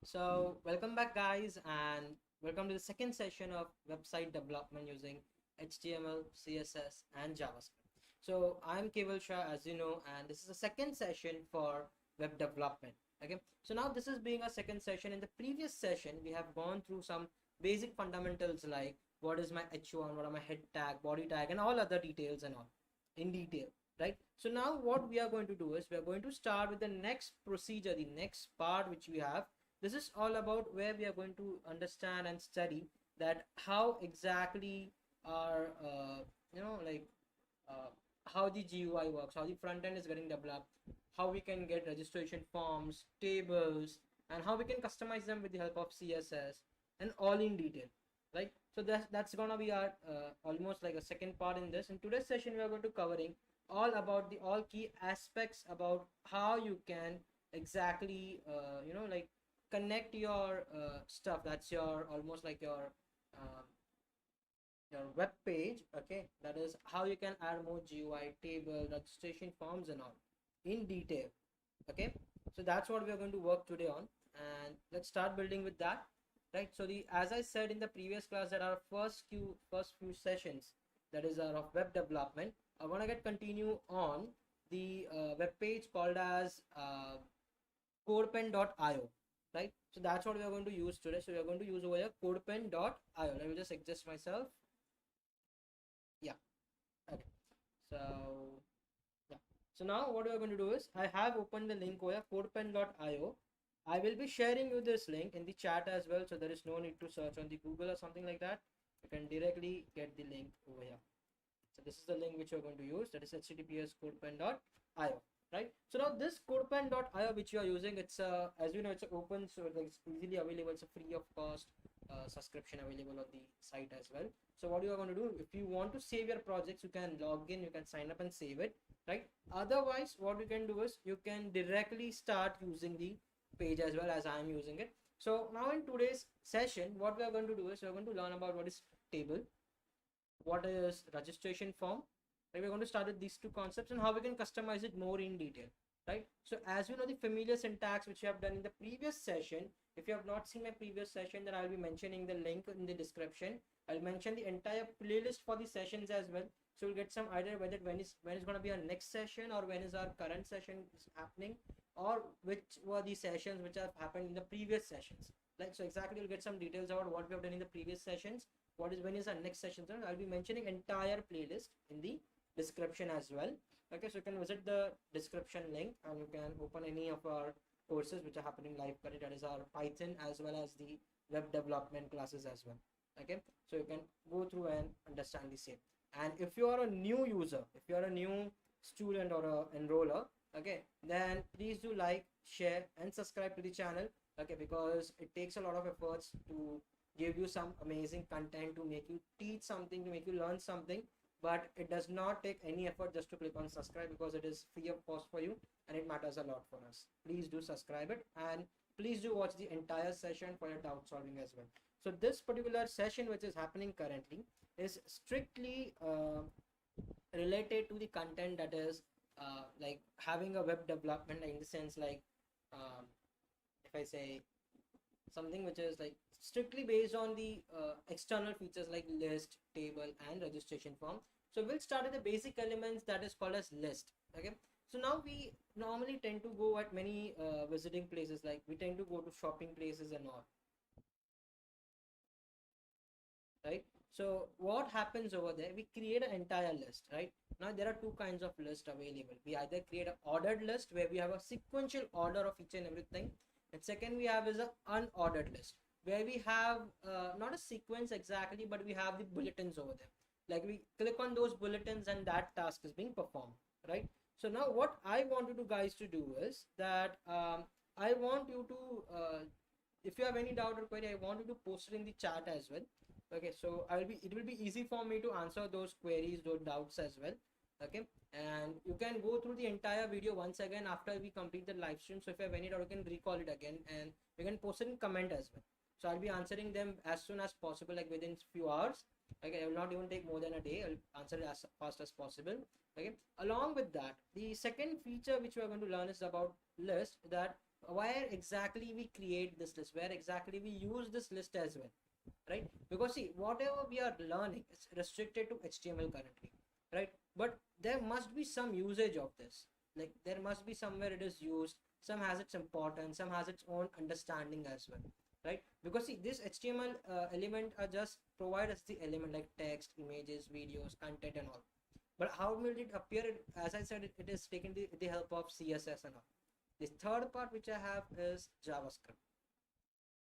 So welcome back guys, and welcome to the second session of website development using HTML, CSS and JavaScript. So I'm Keval Shah, as you know, and this is the second session for web development. Okay, so now this is being a second session. In the previous session we have gone through some basic fundamentals like what is my h1, what are my head tag, body tag and all other details and all in detail, right? So now what we are going to do is we are going to start with the next procedure, the next part which we have. This is all about where we are going to understand and study that how exactly our uh, how the GUI works, how the front end is getting developed, how we can get registration forms, tables, and how we can customize them with the help of CSS, and all in detail, right? So that's gonna be our almost like a second part in this. In today's session we are going to covering all about the all key aspects about how you can exactly connect your stuff, that's your almost like your web page. Okay, that is how you can add more GUI, table, registration forms and all in detail. Okay, so that's what we are going to work today on, and let's start building with that, right? So the as I said in the previous class that our first few sessions, that is our of web development, I want to get continue on the web page called as codepen.io, right? So that's what we are going to use today. So we are going to use over here codepen.io. Let me just adjust myself. Yeah, okay. So yeah, so now what we are going to do is I have opened the link over here codepen.io. I will be sharing you this link in the chat as well, so there is no need to search on the Google or something like that. You can directly get the link over here. So this is the link which you're going to use, that is https codepen.io, right? So now this codepen.io which you are using, it's as you know, it's open, so it's easily available. It's a free of cost subscription available on the site as well. So what you are going to do, if you want to save your projects, you can log in, you can sign up and save it, right? Otherwise what you can do is you can directly start using the page as well as I am using it. So now in today's session what we are going to do is we are going to learn about what is table, what is registration form, right? We're going to start with these two concepts and how we can customize it more in detail, right? So as you know, the familiar syntax which you have done in the previous session, if you have not seen my previous session, then I'll be mentioning the link in the description. I'll mention the entire playlist for the sessions as well, so you'll get some idea whether when is going to be our next session or when is our current session is happening, or which were the sessions which have happened in the previous sessions. Like, so exactly you'll get some details about what we have done in the previous sessions, what is when is our next session. So I'll be mentioning entire playlist in the description as well. Okay, so you can visit the description link and you can open any of our courses which are happening live currently, that is our Python as well as the web development classes as well. Okay, so you can go through and understand the same. And if you are a new user, if you are a new student or a enroller, okay, then please do like, share and subscribe to the channel. Okay, because it takes a lot of efforts to give you some amazing content, to make you teach something, to make you learn something, but it does not take any effort just to click on subscribe, because it is free of cost for you and it matters a lot for us. Please do subscribe it, and please do watch the entire session for your doubt solving as well. So this particular session which is happening currently is strictly related to the content, that is like having a web development, in the sense like if I say something which is like strictly based on the external features like list, table and registration form. So we'll start with the basic elements, that is called as list. Okay, so now we normally tend to go at many visiting places, like we tend to go to shopping places and all, right? So what happens over there, we create an entire list, right? Now there are two kinds of list available. We either create an ordered list where we have a sequential order of each and everything, and second we have is an unordered list where we have not a sequence exactly, but we have the bulletins over there, like we click on those bulletins and that task is being performed, right? So now what I want you guys to do is that I want you to if you have any doubt or query, I want you to post it in the chat as well. Okay, so it will be easy for me to answer those queries, those doubts as well. Okay, and you can go through the entire video once again after we complete the live stream. So if you have any doubt, you can recall it again and you can post it in comment as well. So I'll be answering them as soon as possible, like within few hours. Okay, it will not even take more than a day. I'll answer it as fast as possible. Okay, along with that, the second feature which we are going to learn is about list, that where exactly we create this list, where exactly we use this list as well, right? Because see, whatever we are learning is restricted to HTML currently, right? But there must be some usage of this. Like there must be somewhere it is used, some has its importance, some has its own understanding as well, right? Because see, this HTML element are just provide us the element like text, images, videos, content and all. But how will it appear? As I said, it is taken the help of CSS and all. The third part which I have is JavaScript.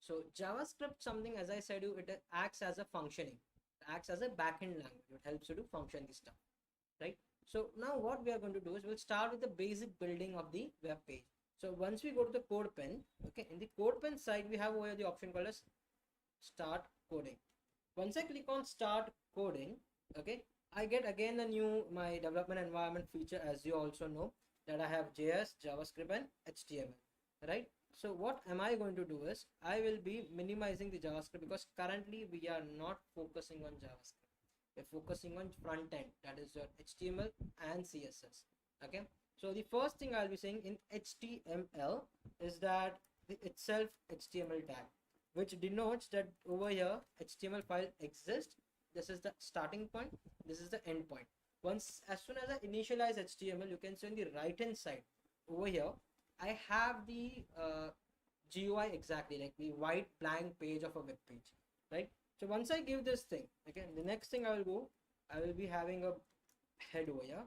So JavaScript, something as I said you, it acts as a functioning, acts as a backend language. It helps you to function this stuff, right? So now what we are going to do is we'll start with the basic building of the web page. So once we go to the code pen, okay, in the code pen side we have over here the option called as start coding. Once I click on start coding, okay, I get again the new my development environment feature, as you also know that I have JS, JavaScript and HTML, right? So what am I going to do is I will be minimizing the JavaScript because currently we are not focusing on JavaScript. We're focusing on front end, that is your HTML and CSS. Okay, so the first thing I'll be saying in HTML is that the itself HTML tag, which denotes that over here HTML file exists. This is the starting point, this is the end point. Once as soon as I initialize HTML, you can see on the right hand side over here I have the GUI exactly like the white blank page of a web page, right? So once I give this thing, okay, the next thing I will go, I will be having a head over here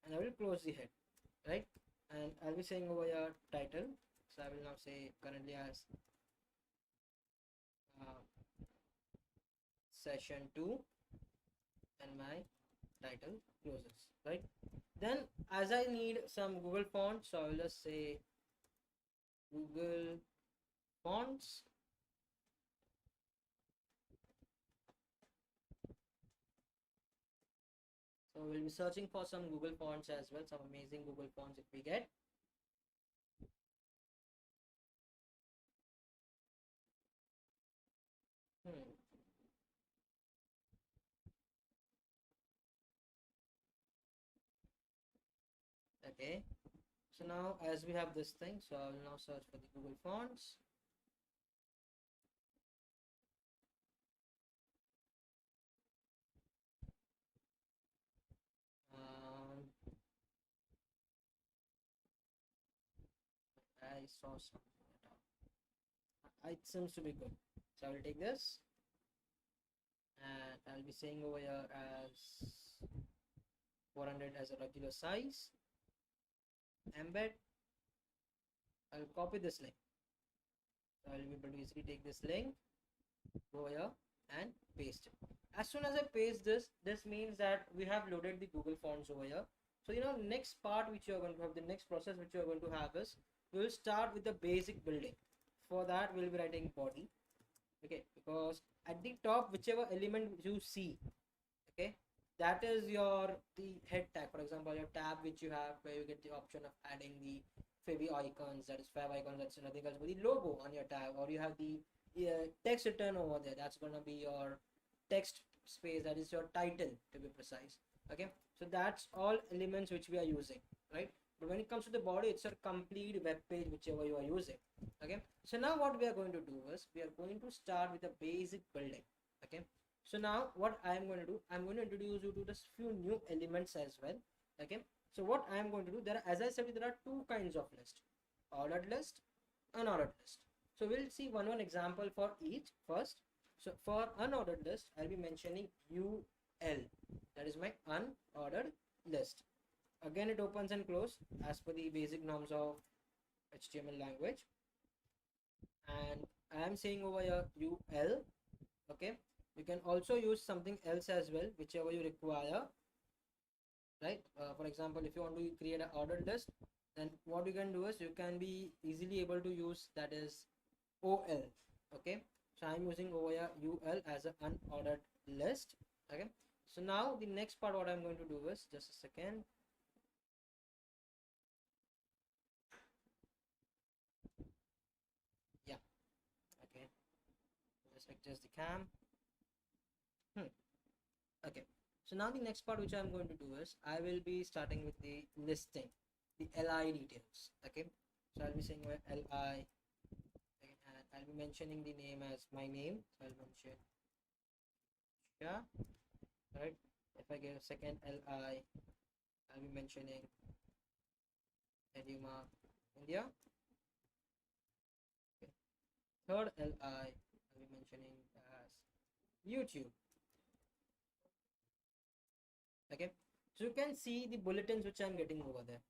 and I will close the head, right? And I'll be saying over here title. So I will now say currently as session 2 and my title closes, right? Then as I need some Google fonts, so I will just say Google fonts. So we'll be searching for some Google fonts as well, some amazing Google fonts if we get. Okay, so now as we have this thing, so I will now search for the Google fonts. I saw something it seems to be good, so I will take this and I'll be saying over here as 400 as a regular size. Embed. I'll copy this link, so I'll be able to easily take this link, go here and paste it. As soon as I paste this, this means that we have loaded the Google fonts over here. So you know, next part which you are going to have, the next process which you are going to have is we will start with the basic building. For that we'll be writing body, okay, because at the top whichever element you see, okay, that is your the head tag. For example, your tab which you have where you get the option of adding the favy icons, that is fav icons, that's nothing else but the logo on your tab, or you have the text written over there, that's gonna be your text space, that is your title to be precise. Okay, so that's all elements which we are using, right? But when it comes to the body, it's a complete web page whichever you are using. Okay, so now what we are going to do is we are going to start with the basic building. Okay, so now what I am going to do, I'm going to introduce you to this few new elements as well. Okay, so what I am going to do, there are, as I said, there are two kinds of list: ordered list, unordered list. So we'll see one example for each first. So for unordered list, I'll be mentioning UL, that is my unordered list. Again, it opens and closes as per the basic norms of HTML language. And I am saying over here UL. Okay, you can also use something else as well, whichever you require, right? For example, if you want to create an ordered list, then what you can do is you can be easily able to use that is OL. Okay, so I'm using over here UL as an unordered list. Okay, so now the next part what I'm going to do is, just a second, yeah, okay, just adjust the cam. Okay, so now the next part which I'm going to do is I will be starting with the listing, the li details. Okay, so I'll be saying li, okay, and I'll be mentioning the name as my name. So I'll mention yeah, right. If I give a second li, I'll be mentioning Edu-Mark India. Okay. Third li, I'll be mentioning as YouTube. Okay, so you can see the bulletins which I'm getting over there.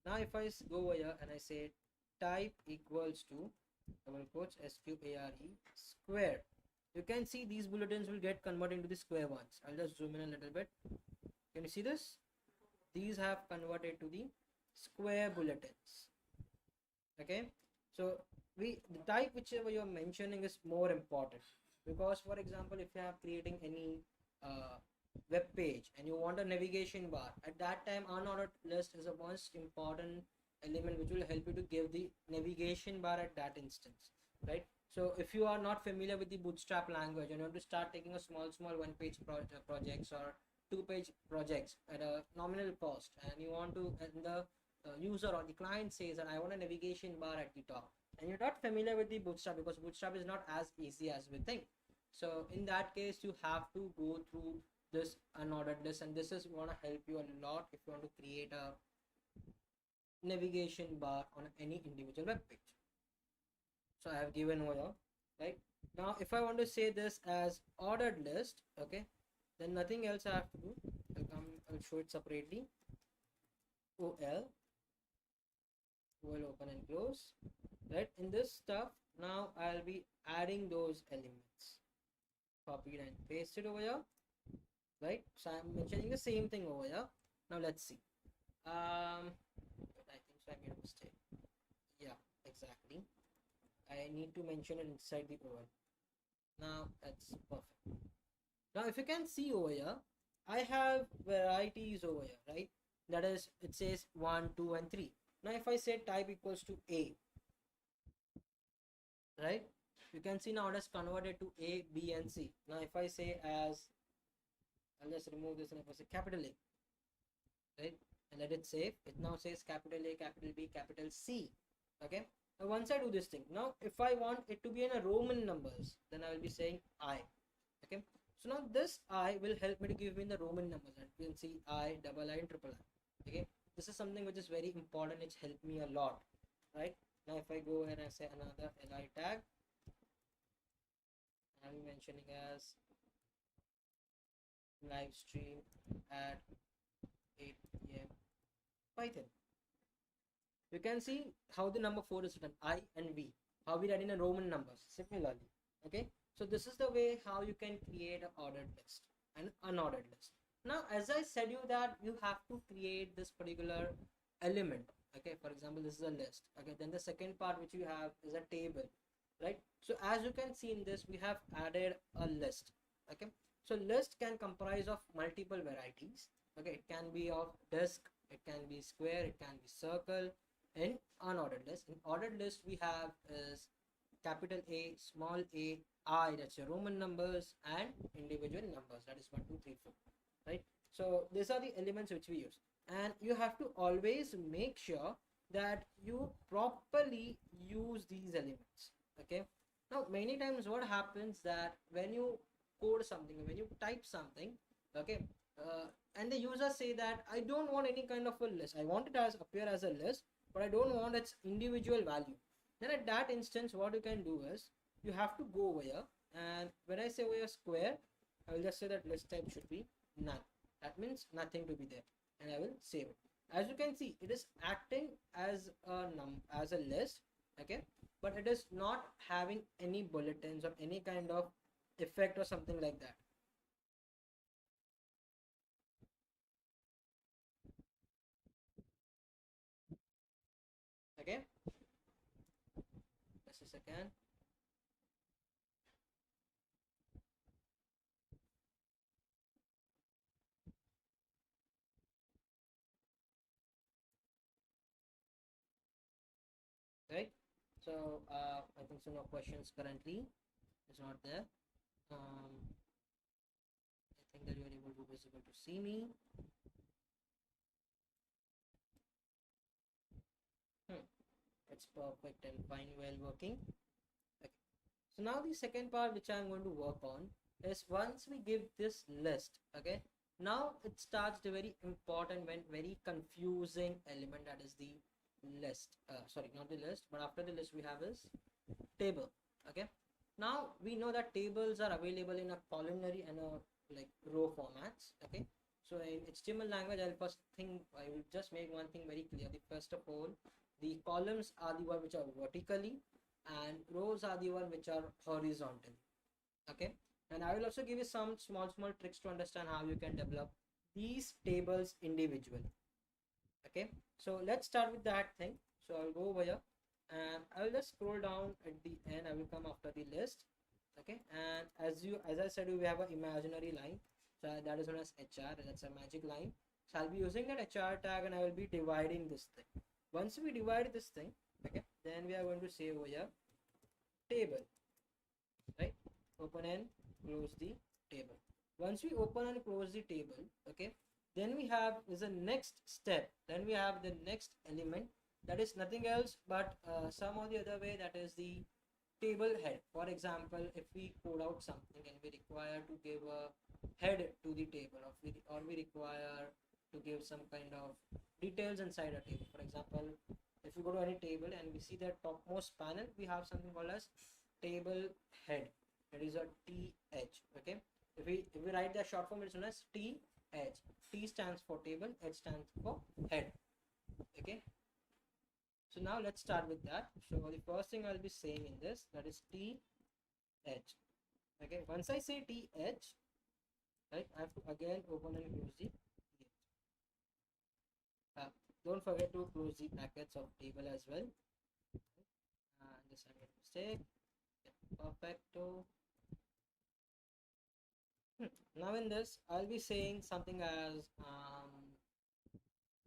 Now if I go over here and I say type equals to double quotes square, square, you can see these bulletins will get converted into the square ones. I'll just zoom in a little bit. Can you see this? These have converted to the square bulletins. Okay, so the type whichever you're mentioning is more important, because for example, if you are creating any web page and you want a navigation bar, at that time unordered list is the most important element which will help you to give the navigation bar at that instance, right? So if you are not familiar with the bootstrap language and you want to start taking a small one page projects or 2-page projects at a nominal cost, and you want to, and the user or the client says that I want a navigation bar at the top, and you're not familiar with the bootstrap, because bootstrap is not as easy as we think. So in that case you have to go through this unordered list, and this is going to help you a lot if you want to create a navigation bar on any individual web page. So I have given over here, right? Now if I want to say this as ordered list, okay, then nothing else I have to do. I'll show it separately. OL will open and close, right? In this stuff, now I'll be adding those elements, copied and pasted over here, right? So I'm mentioning the same thing over here. Now let's see. I think so I made a mistake. Yeah, exactly. I need to mention it inside the OL. Now that's perfect. Now if you can see over here, I have varieties over here, right? That is, it says 1, 2 and 3. Now if I say type equals to A, right, you can see now it has converted to A, B and C. Now if I say as, I'll just remove this, and if I say capital A, right, and let it save, it now says capital A, capital B, capital C. Okay, now once I do this thing, now if I want it to be in a Roman numbers, then I will be saying I. Okay, so now this I will help me to give me the Roman numbers, and you can see I, double I and triple I. Okay, this is something which is very important. It's helped me a lot, right? Now if I go and I say another li tag, I'm mentioning as live stream at 8 p.m. Python. You can see how the number 4 is written, I and V, how we write in a Roman numbers similarly. Okay, so this is the way how you can create an ordered list and unordered list. Now as I said you that you have to create this particular element. Okay, for example, this is a list. Okay, then the second part which you have is a table, right? So as you can see in this, we have added a list. Okay, so list can comprise of multiple varieties. Okay, it can be of disk, it can be square, it can be circle. In unordered list, in ordered list we have is capital A, small a, I, that's your Roman numbers, and individual numbers, that is 1, 2, 3, 4, right? So these are the elements which we use, and you have to always make sure that you properly use these elements. Okay, now many times what happens that when you code something, when you type something, okay, and the users say that I don't want any kind of a list, I want it as appear as a list, but I don't want its individual value. Then at that instance what you can do is you have to go over here, and when I say over here square, I will just say that list type should be none. That means nothing to be there, and I will save it. As you can see, it is acting as a list, okay, but it is not having any bulletins or any kind of effect or something like that. Okay, just a second. Right, so I think so no questions currently, it's not there. I think that you are able to visible to see me. It's perfect and fine, well working. Okay. So now the second part which I'm going to work on is once we give this list, okay, now it starts the very important and very confusing element, that is the list. Sorry, not the list, but after the list we have is table. Okay, now we know that tables are available in a columnary and a like row formats. Okay, so in HTML language, I will just make one thing very clear. The first of all, the columns are the one which are vertically and rows are the one which are horizontally. Okay, and I will also give you some small tricks to understand how you can develop these tables individually. Okay, so let's start with that thing. So I'll go over here and I will just scroll down at the end. I will come after the list. Okay, and as I said, we have an imaginary line, so that is known as HR. That's a magic line. So I'll be using that HR tag and I will be dividing this thing. Once we divide this thing, okay, then we are going to say over here table, right? Open and close the table. Once we open and close the table, okay, then we have is a next step. Then we have the next element, that is nothing else but some or the other way, that is the table head. For example, if we code out something and we require to give a head to the table, or we require to give some kind of details inside a table. For example, if we go to any table and we see that topmost panel, we have something called as table head. It is a TH. Okay, if we write the short form, it's known as TH. T stands for table, H stands for head. Okay, so now let's start with that. So the first thing I'll be saying in this, that is TH. Okay, once I say TH, right, I have to again open and close the TH. Don't forget to close the brackets of table as well. This I made a mistake. Yeah, perfecto. Now in this, I'll be saying something as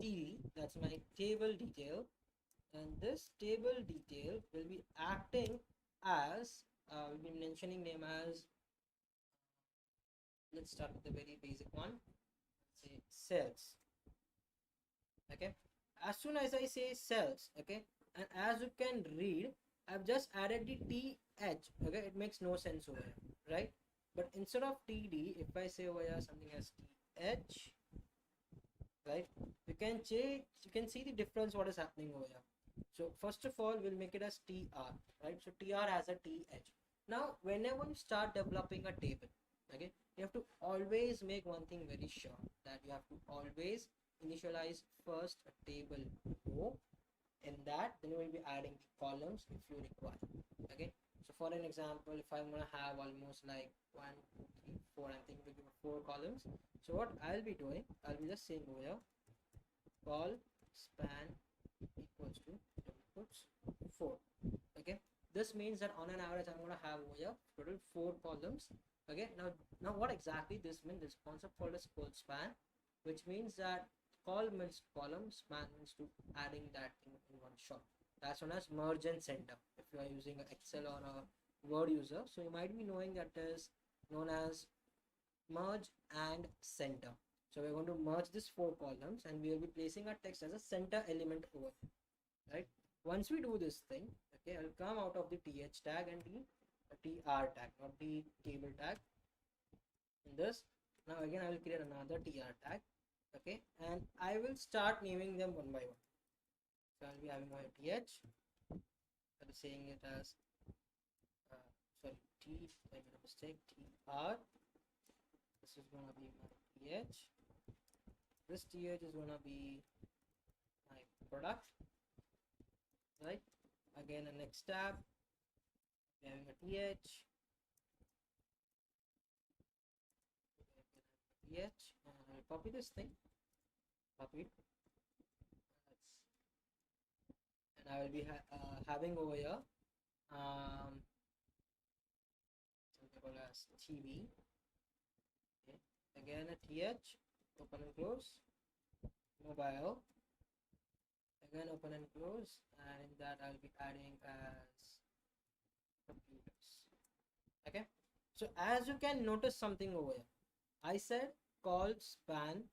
T, that's my table detail, and this table detail will be acting as we'll be mentioning name as, let's start with the very basic one, say cells. Okay, as soon as I say cells, okay, and as you can read, I've just added the TH. Okay, it makes no sense over here, right? But instead of TD, if I say over here something as TH, right, you can change, you can see the difference what is happening over here. So first of all, we'll make it as TR, right? So TR has a TH. Now whenever you start developing a table, okay, you have to always make one thing very sure, that you have to always initialize first a table row. In that, then you will be adding the columns if you require. Okay, so for an example, if I'm gonna have almost like 1, 2, 3, 4, I'm thinking to give 4 columns. So what I'll be doing, I'll be just saying over here, col span equals to 4. Okay, this means that on an average I'm gonna have over here total 4 columns. Okay, now what exactly this means? This concept called as col span, which means that call means column, span means to adding that in one shot. That's known as merge and center if you are using an Excel or a Word user. So you might be knowing that is known as merge and center. So we're going to merge these 4 columns and we will be placing our text as a center element over here, right? Once we do this thing, okay, I'll come out of the TH tag and the TR tag, not the table tag. In this, now again I will create another TR tag. Okay, and I will start naming them one by one. So I'll be having my TH. I'll be saying it as sorry, I made a mistake, TR. This is gonna be my TH. This TH is gonna be my product, right? Again, the next tab, we're having a TH. TH, and I'll copy this thing. Copy it. And I will be having over here something called as TV. Okay. Again a TH, open and close. Mobile, again open and close, and in that I'll be adding as computers. Okay, so as you can notice something over here, I said call span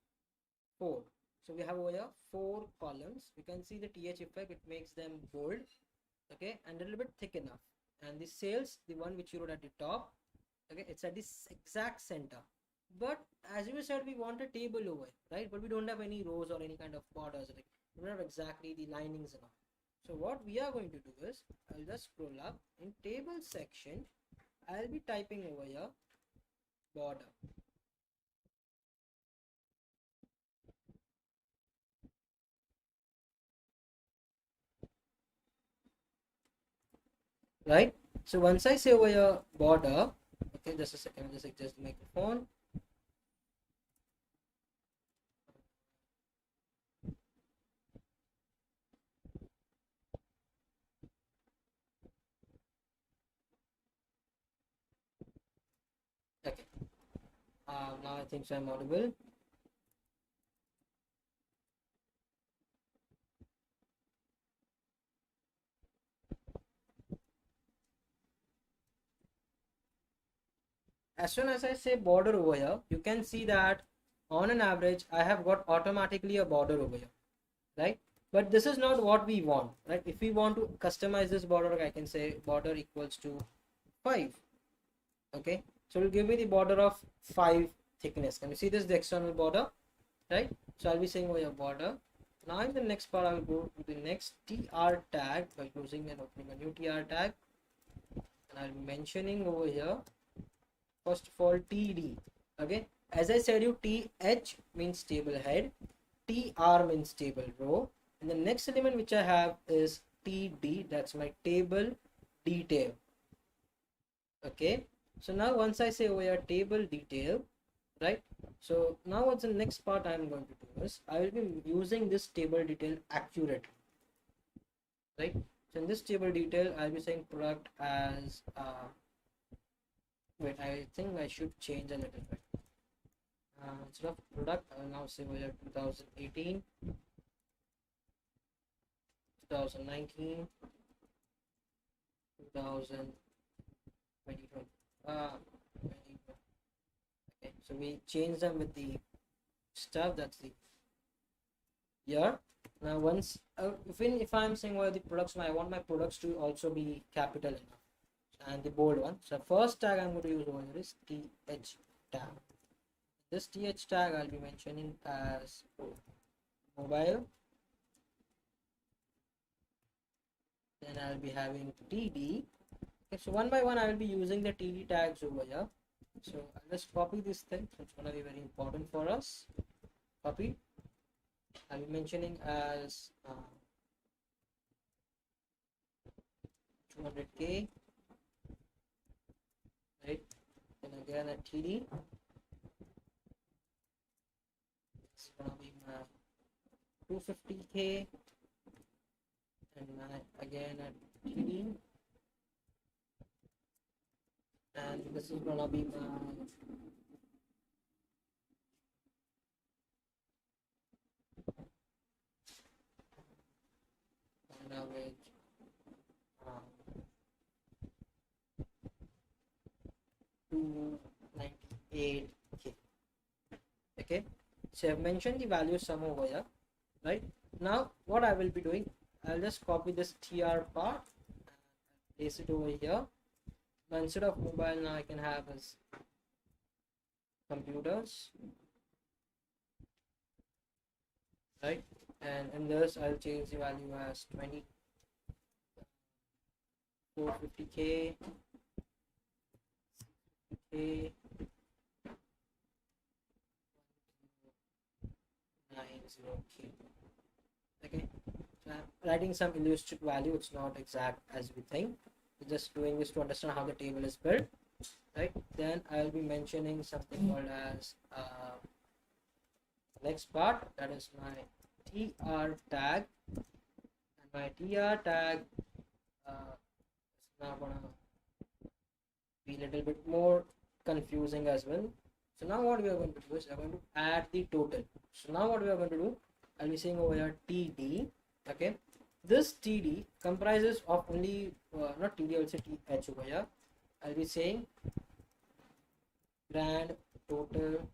4. So we have over here 4 columns. You can see the th effect, it makes them bold, okay, and a little bit thick enough. And the sales, the one which you wrote at the top, okay, it's at this exact center. But as you said, we want a table over here, right? But we don't have any rows or any kind of borders, like we don't have exactly the linings and all. So what we are going to do is, I'll just scroll up in table section. I'll be typing over here border. Right? So once I say over here border, okay, just a second, just adjust the microphone. Okay. Now I think so I'm audible. As soon as I say border over here, you can see that on an average, I have got automatically a border over here, right? But this is not what we want, right? If we want to customize this border, I can say border equals to 5. Okay, so it will give me the border of 5 thickness. Can you see this, the external border, right? So I'll be saying over here border. Now in the next part, I will go to the next tr tag by closing and opening a new tr tag, and I'll be mentioning over here, first of all, td. Okay, as I said, you th means table head, tr means table row, and the next element which I have is td, that's my table detail. Okay, so now once I say over here table detail, right? So now what's the next part I'm going to do is, I will be using this table detail accurately, right? So in this table detail, I'll be saying product as wait, I think I should change a little bit. Instead of product, I will now say over here 2018, 2019, 2020. Okay, so we change them with the stuff, that's the year. Now once if I'm saying well, the products, I want my products to also be capital enough and the bold one. So first tag I'm going to use over here is th tag. This th tag I'll be mentioning as mobile. Then I'll be having td. Okay, so one by one I will be using the td tags over here. So I'll just copy this thing, so it's gonna be very important for us. Copy. I'll be mentioning as 200k, right? And again at td, it's gonna be my 250k, and again at td, and this is gonna be my average 298k. Okay, so I've mentioned the value sum over here, right? Now what I will be doing, I'll just copy this tr part and place it over here. Now instead of mobile, now I can have as computers, right? And in this I'll change the value as 450k, 90k. Okay, so I'm writing some illustrative value, it's not exact as we think. We're just doing this to understand how the table is built, right? Then I'll be mentioning something called as next part, that is my tr tag, and my tr tag is now gonna be a little bit more confusing as well. So now what we are going to do is we are going to add the total. So now what we are going to do, I'll be saying over here td. Okay, this td comprises of only not td, I'll say th over here. I'll be saying grand total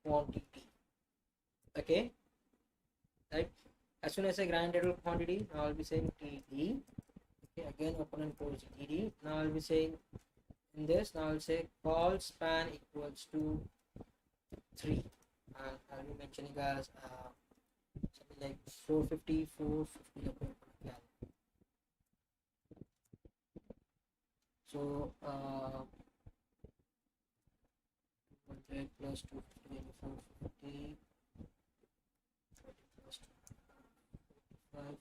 quantity. Okay, right? As soon as I grant total quantity, now I'll be saying TD. Okay, again open and close TD. Now I'll be saying in this, now I'll say call span equals to 3, and I'll be mentioning as something like 450, 450. So 100 plus 250 450 plus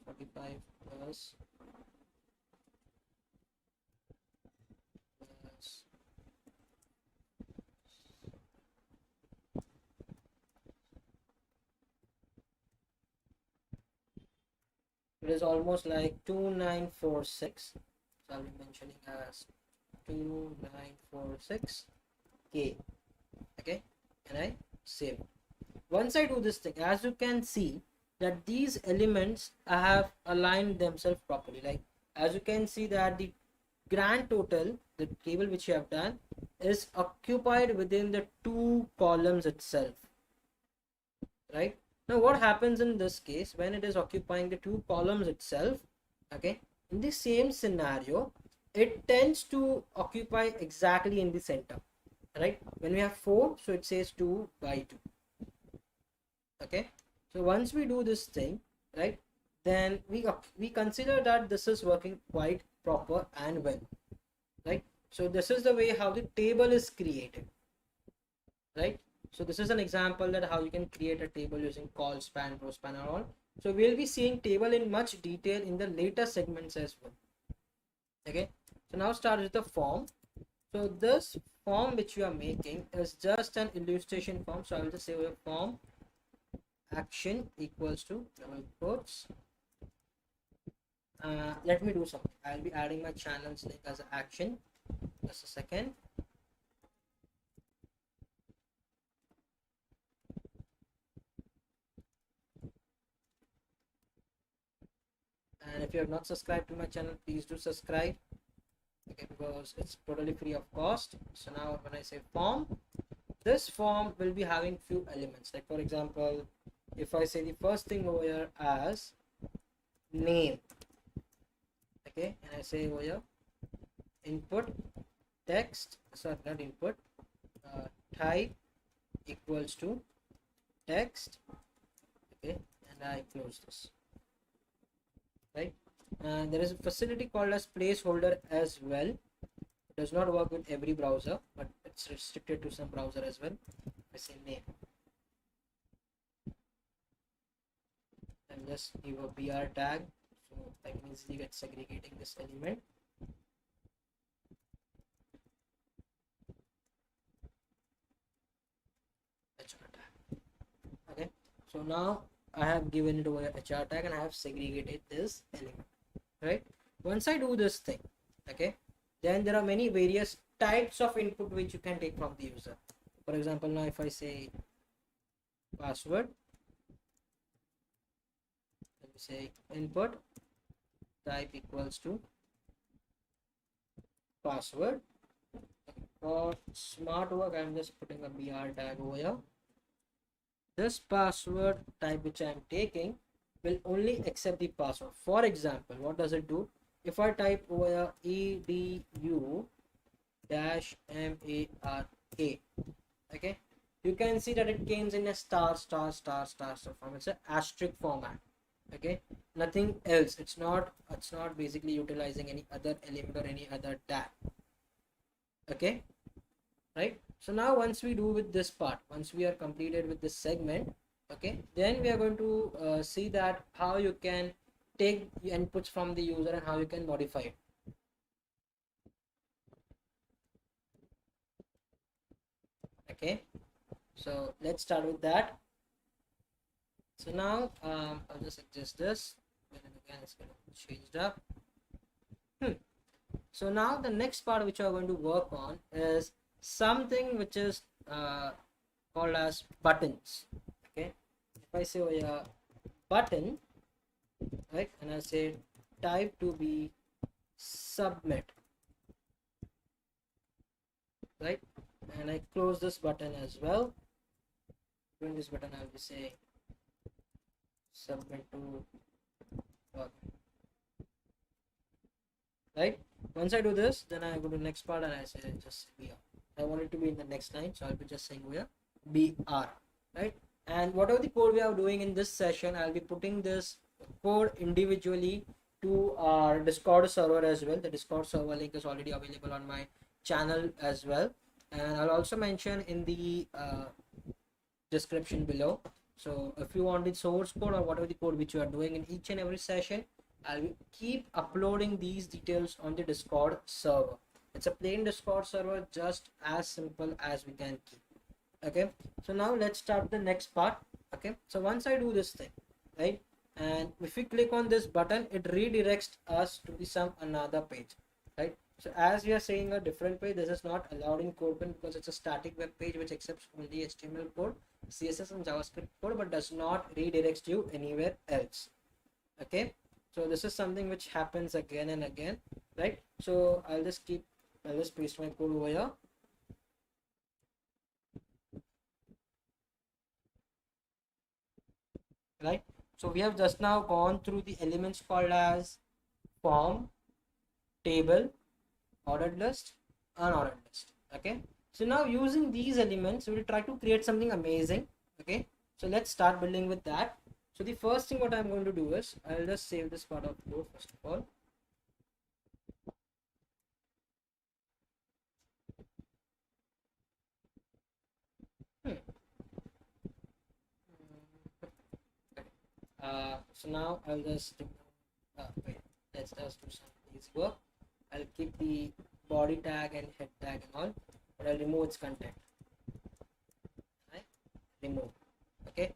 45 plus it is almost like 2946, so I'll be mentioning as 2946k. Okay, and I save it. Once I do this thing, as you can see that these elements have aligned themselves properly. Like as you can see that the grand total, the table which you have done, is occupied within the 2 columns itself, right? Now what happens in this case when it is occupying the 2 columns itself? Okay, in the same scenario it tends to occupy exactly in the center, right? When we have 4, so it says 2 by 2. Okay, so once we do this thing, right, then we consider that this is working quite proper and well, right? So this is the way how the table is created, right? So this is an example that how you can create a table using call span, row span, and all. So we'll be seeing table in much detail in the later segments as well. Okay, so now start with the form. So this form which you are making is just an illustration form, so I will just say a form action equals to double quotes. Let me do something. I'll be adding my channels link as an action. Just a second. And if you have not subscribed to my channel, please do subscribe. Okay, because it's totally free of cost. So now when I say form, this form will be having few elements. Like for example, if I say the first thing over here as name, okay, and I say over here input text, sorry, not input, type equals to text, okay, and I close this, right? And there is a facility called as placeholder as well. It does not work with every browser, but it's restricted to some browser as well. I say name and just give a br tag, so I can easily get segregating this element. HR tag. Okay, so now I have given it over HR tag and I have segregated this element, right? Once I do this thing, okay, then there are many various types of input which you can take from the user. For example, now if I say password, let me say input type equals to password. For smart work, I'm just putting a br tag over here. This password type which I am taking will only accept the password. For example, what does it do? If I type over here edu-mark, okay, you can see that it comes in a star form. It's an asterisk format. Okay, nothing else. It's not basically utilizing any other element or any other tag. Okay, right? So now once we do with this part, once we are completed with this segment, okay, then we are going to see that how you can take inputs from the user and how you can modify it. Okay, so let's start with that. So now I'll just adjust this, and again it's going to change up. So now the next part which we are going to work on is something which is called as buttons. Okay, if I say over here button, right, and I say type to be submit, right, and I close this button as well. During this button I'll be saying submit to work. Right, once I do this, then I go to the next part and I say just BR. I want it to be in the next line, so I'll be just saying here BR, right? And whatever the code we are doing in this session, I'll be putting this code individually to our Discord server as well. The Discord server link is already available on my channel as well, and I'll also mention in the description below. So if you want the source code or whatever the code which you are doing in each and every session, I'll keep uploading these details on the Discord server. It's a plain Discord server, just as simple as we can keep. Okay, so now let's start the next part. Okay, so once I do this thing, right, and if we click on this button, it redirects us to the some another page, right? So as we are saying a different page, this is not allowed in CodePen because it's a static web page which accepts only HTML code, CSS and JavaScript code, but does not redirect you anywhere else. Okay, so this is something which happens again and again, right? So I'll just paste my code over here. Right, so we have just now gone through the elements called as form, table, ordered list, unordered list. Okay, so now using these elements we will try to create something amazing. Okay, so let's start building with that. So the first thing what I'm going to do is I'll just save this part of code first of all. So now I'll just wait, let's just do some easy work. I'll keep the body tag and head tag and all, but I'll remove its content. Right? Remove. Okay.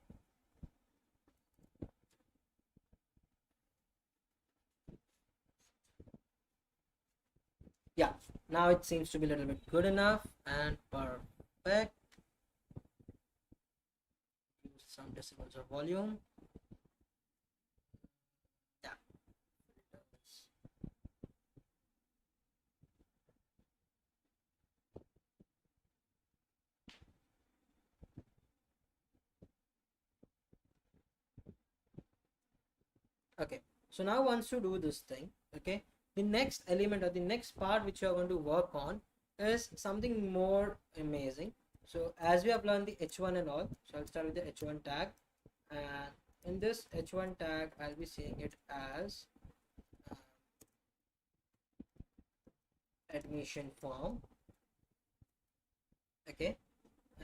Yeah, now it seems to be a little bit good enough and perfect. Use some decibels of volume. Yeah. Okay, so now once you do this thing, okay, the next element or the next part which you are going to work on is something more amazing. So as we have learned the h1 and all, so I'll start with the h1 tag, and in this h1 tag I'll be saying it as admission form. Okay,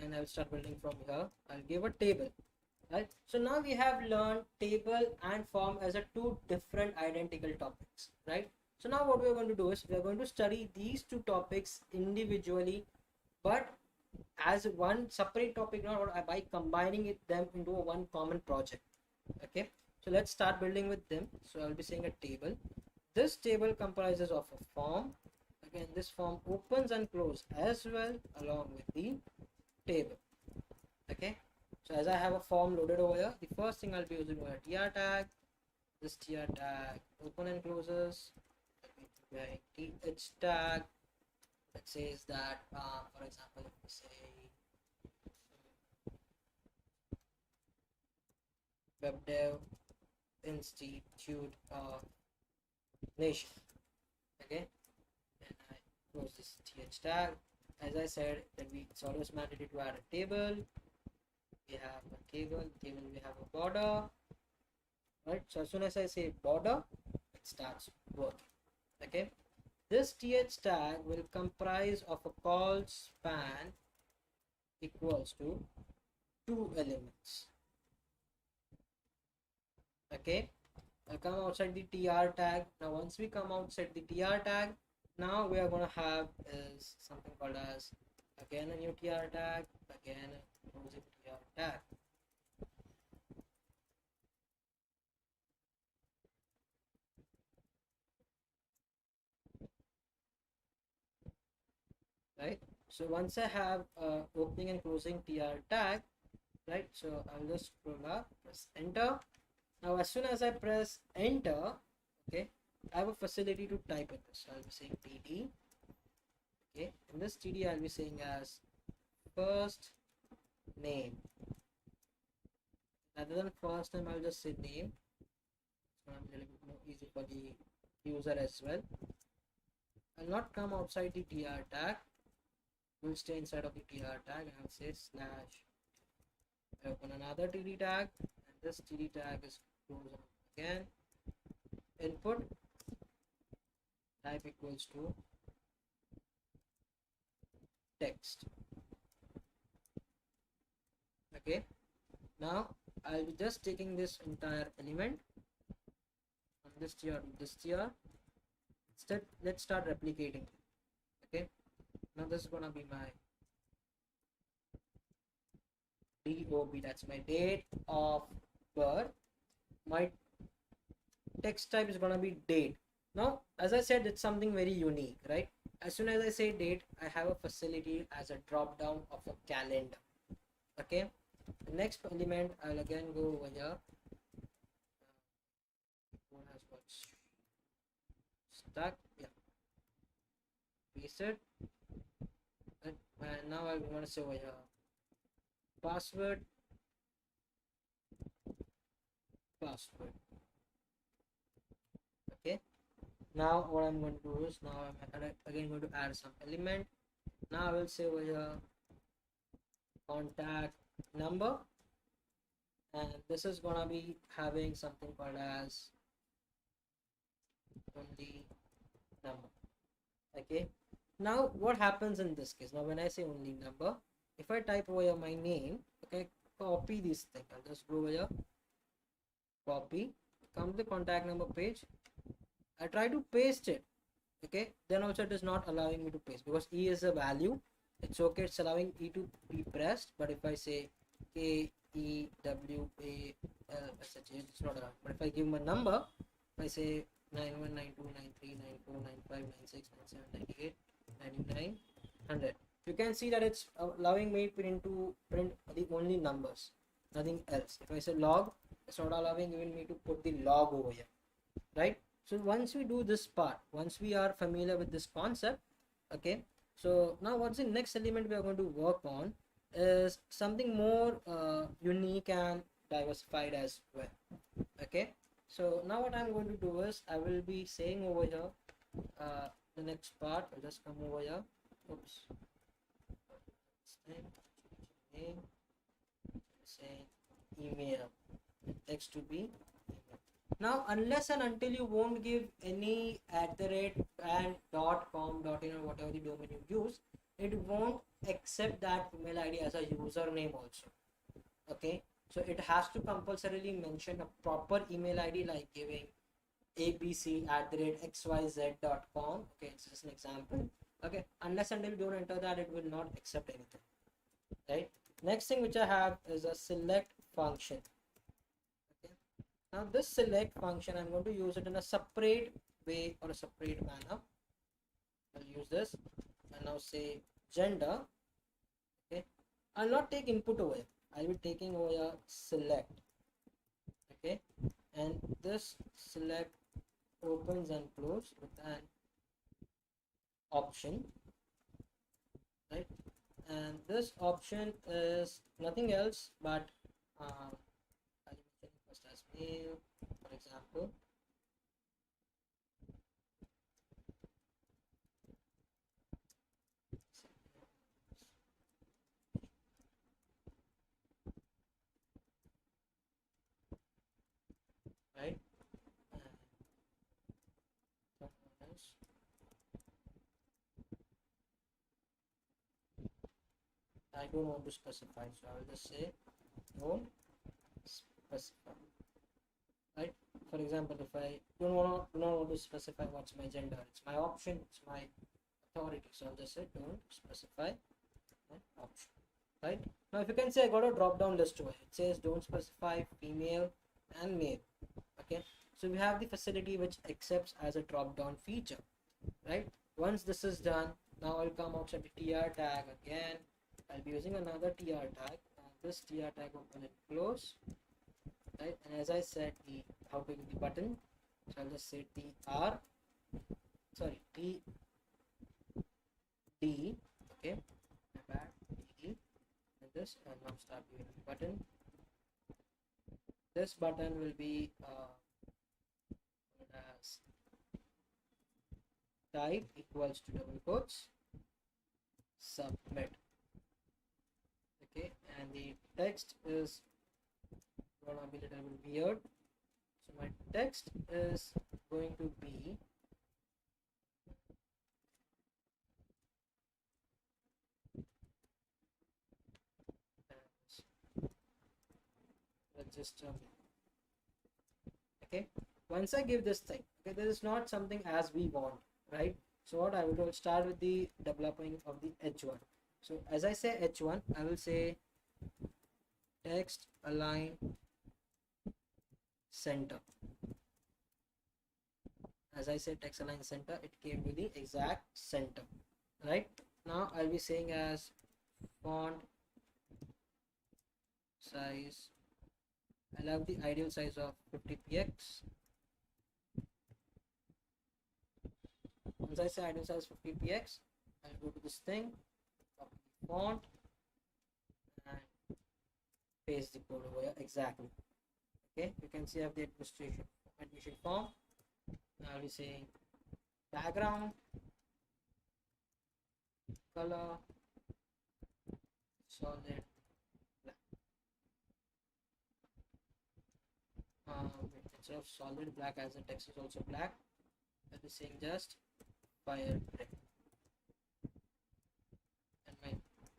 and I'll start building from here. I'll give a table. Right, so now we have learned table and form as a two different identical topics, right? So now what we're going to do is we're going to study these two topics individually, but as one separate topic, not by combining them into a one common project. Okay, so let's start building with them. So I'll be saying a table. This table comprises of a form. Again, this form opens and closes as well along with the table. Okay, so as I have a form loaded over here, the first thing I'll be using a tr tag. This tr tag open and closes. Th tag that says that, for example, if we say web dev institute of nation. Okay, and I close this th tag. As I said, that it's always mandatory to add a table. We have a table, we have a border, right? So as soon as I say border, it starts working. Okay, this th tag will comprise of a call span equals to 2 elements. Okay, I'll come outside the tr tag. Now once we come outside the tr tag, now we are going to have is something called as again a new tr tag, again a closing tr tag. Right, so once I have opening and closing tr tag, right, so I'll just scroll up, press enter. Now as soon as I press enter, okay, I have a facility to type in this. So I'll be saying td. Okay, in this td I'll be saying as first name. Rather than first name, I'll just say name. It's gonna be a little bit more easy for the user as well. I'll not come outside the tr tag. We'll stay inside of the tr tag, and I'll say slash. I open another td tag, and this td tag is closed again. Input type equals to text. Okay, now I'll be just taking this entire element from this tr to this tr. Instead, let's start replicating. Okay, now this is gonna be my DOB, that's my date of birth. My text type is gonna be date. Now, as I said, it's something very unique, right? As soon as I say date, I have a facility as a drop down of a calendar. Okay, the next element, I'll again go over here. One has got stuck. Yeah, paste it. And now I want to say over here password. Okay, now what I'm going to do is, now I'm again going to add some element. Now I will say over here contact number, and this is gonna be having something called as only number. Okay, now what happens in this case? Now when I say only number, if I type over here my name, okay, copy this thing, I'll just go over here, copy, come to the contact number page, I try to paste it. Okay, then also it is not allowing me to paste because E is a value. It's okay, it's allowing E to be pressed, but if I say KEWALSH, it's not allowed. But if I give my number, if I say 919293949596979899, you can see that it's allowing me to print the only numbers, nothing else. If I say log, it's not allowing even me to put the log over here, right? So once we do this part, once we are familiar with this concept, okay, so now what's the next element we are going to work on is something more unique and diversified as well. Okay, so now what I'm going to do is I will be saying over here the next part. I'll just come over here. Oops. Name, say email, text to be email. Now unless and until you won't give any @ and .com, .in or whatever the domain you use, it won't accept that email ID as a username also. Okay, so it has to compulsorily mention a proper email ID, like giving abc@xyz.com. Okay, it's just an example. Okay, unless until you don't enter that, it will not accept anything, right? Next thing which I have is a select function. Okay, now this select function, I'm going to use it in a separate way or a separate manner. I'll use this and now say gender. Okay, I'll not take input over here, I'll be taking over here select. Okay, and this select opens and closes with an option, right? And this option is nothing else but I'll first as mail, for example. Right, I don't want to specify, so I will just say don't specify, right? For example, if I don't want to specify what's my gender, it's my option, it's my authority, so I'll just say don't specify an option, right? Now if you can say I got a drop down list over here, it says don't specify female and male. Okay, so we have the facility which accepts as a drop down feature, right? Once this is done, now I'll come outside the tr tag again. I'll be using another tr tag, this tr tag open and close, right? And as I said, the how to use the button, so I'll just say td, okay, my bad, td, this and now start viewing the button. This button will be as type equals to double quotes submit. Okay, and the text is gonna be a little bit weird. So my text is going to be register. Okay, once I give this thing, okay, this is not something as we want, right? So what I will start with the developing of the h1. So as I say h1, I will say text align center. As I said text align center, it came to the exact center, right? Now I'll be saying as font size, I love the ideal size of 50px. Once I say ideal size 50px, I'll go to this thing, copy the font and paste the code over here exactly. Okay, you can see I have the admission form. Now I'll be saying background color solid black. Instead of solid black, as the text is also black, I'll be saying just fire red, and my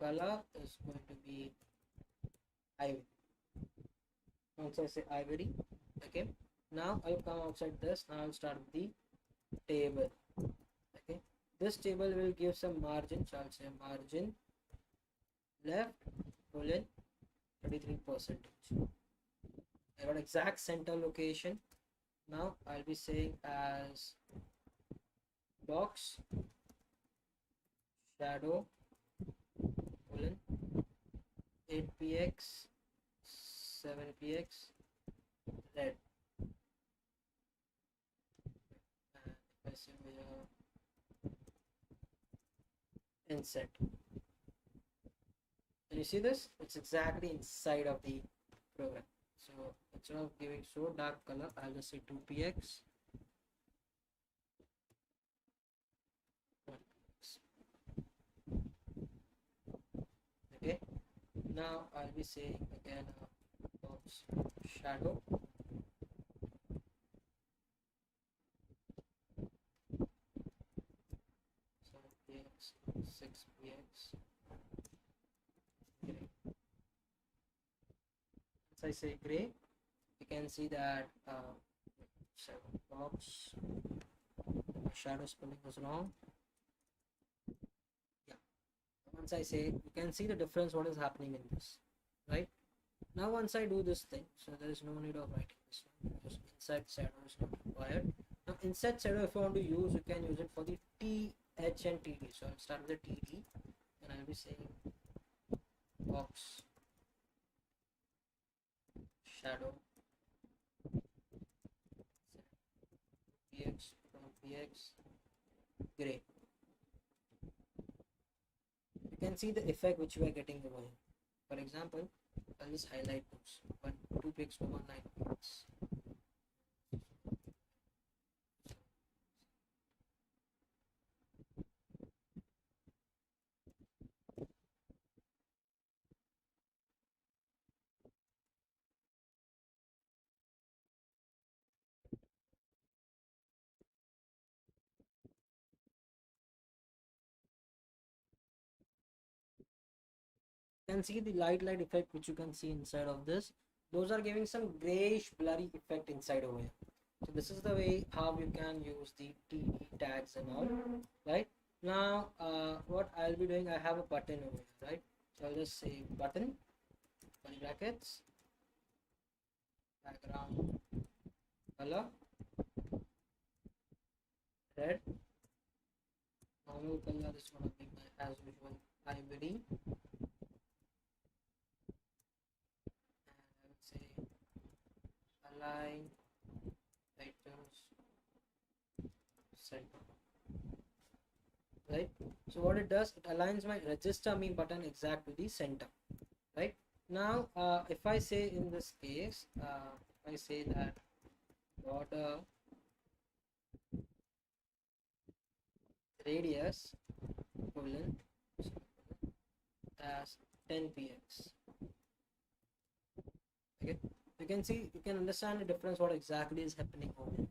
color is going to be ivory. Once I say ivory, okay, now I'll come outside this. Now I'll start with the table. Okay, this table will give some margin, so I'll say margin left colon 33%. I got exact center location. Now I'll be saying as box shadow colon 8px 7px red, and if I say inset, and you see this, it's exactly inside of the program. So instead of giving so dark color, I'll just say 2px. Okay, now I'll be saying again box shadow so 6px gray. As I say gray, you can see that box shadow spelling was wrong. Yeah, once I say, you can see the difference what is happening in this, right? Now once I do this thing, so there is no need of writing this one because inside shadow is not required. Now inside shadow, if you want to use, you can use it for the T, H and TD. So I'll start with the TD and I'll be saying box shadow px px gray. You can see the effect which you are getting over here. For example, I'll just highlight those 2 px to 1 px. You can see the light effect which you can see inside of this. Those are giving some grayish blurry effect inside over here. So this is the way how you can use the TD tags and all, right? Now what I'll be doing, I have a button over here, right? So I'll just say button curly brackets background color red, normal color is going to be my as usual ivory, and I would say align items center, right? So what it does, it aligns my register me button exact to the center. right? Now if I say in this case, I say that border radius colon as 10px. Okay, you can see, you can understand the difference what exactly is happening over here,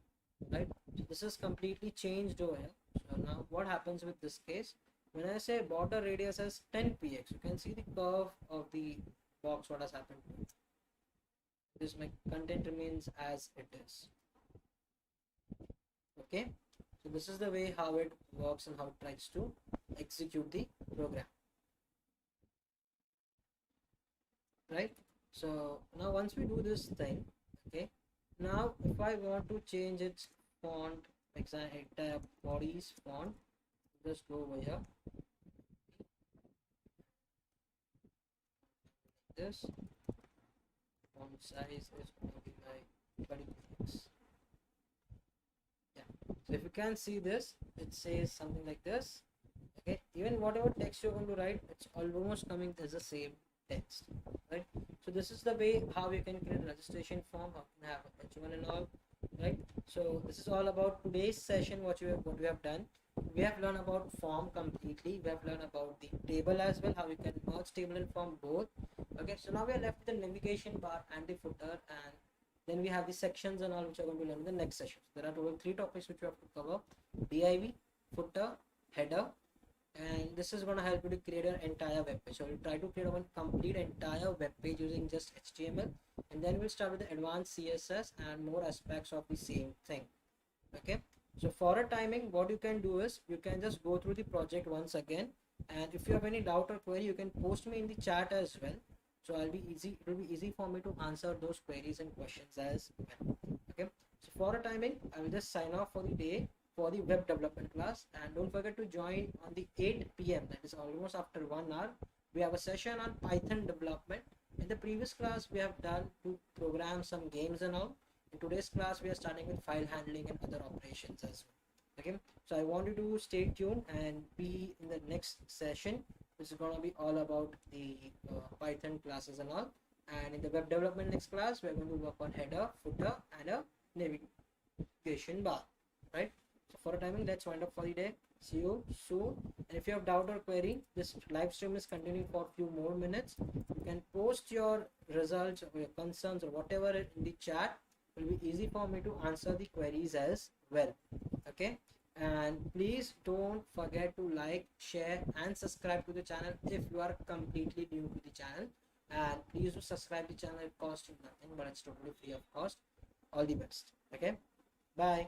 right? So this is completely changed over here. So now what happens with this case, when I say border radius as 10px, you can see the curve of the box, what has happened to it. This my content remains as it is. Okay, so this is the way how it works and how it tries to execute the program, right? So now once we do this thing, okay, now if I want to change its font, entire body's font, just go over here, this font size is going to be my 20 px. Yeah, so if you can see this, it says something like this. Okay, even whatever text you're going to write, it's almost coming as the same text, right? So this is the way how you can create a registration form, how you can have H1 and all, right? So this is all about today's session. What we have done, we have learned about form completely. We have learned about the table as well, how you can merge table and form both. Okay, so now we are left with the navigation bar and the footer, and then we have the sections and all, which are going to learn in the next session. There are total 3 topics which we have to cover: div, footer, header, and this is going to help you to create an entire web page. So we'll try to create one complete entire web page using just HTML, and then we'll start with the advanced CSS and more aspects of the same thing. Okay, so for a timing, what you can do is you can just go through the project once again, and if you have any doubt or query, you can post me in the chat as well. So it will be easy for me to answer those queries and questions as well. Okay, so for a timing, I will just sign off for the day for the web development class, and don't forget to join on the 8 p.m. that is almost after 1 hour. We have a session on Python development. In the previous class we have done to program some games and all. In today's class we are starting with file handling and other operations as well. Okay, so I want you to stay tuned and be in the next session, which is going to be all about the Python classes and all. And in the web development next class we are going to work on header, footer, and a navigation bar, right? So for a timing, let's wind up for the day. See you soon. And if you have doubt or query, this live stream is continuing for a few more minutes. You can post your results or your concerns or whatever in the chat. It will be easy for me to answer the queries as well. Okay, and please don't forget to like, share, and subscribe to the channel if you are completely new to the channel. And please do subscribe to the channel. It costs you nothing, but it's totally free of cost. All the best. Okay, bye.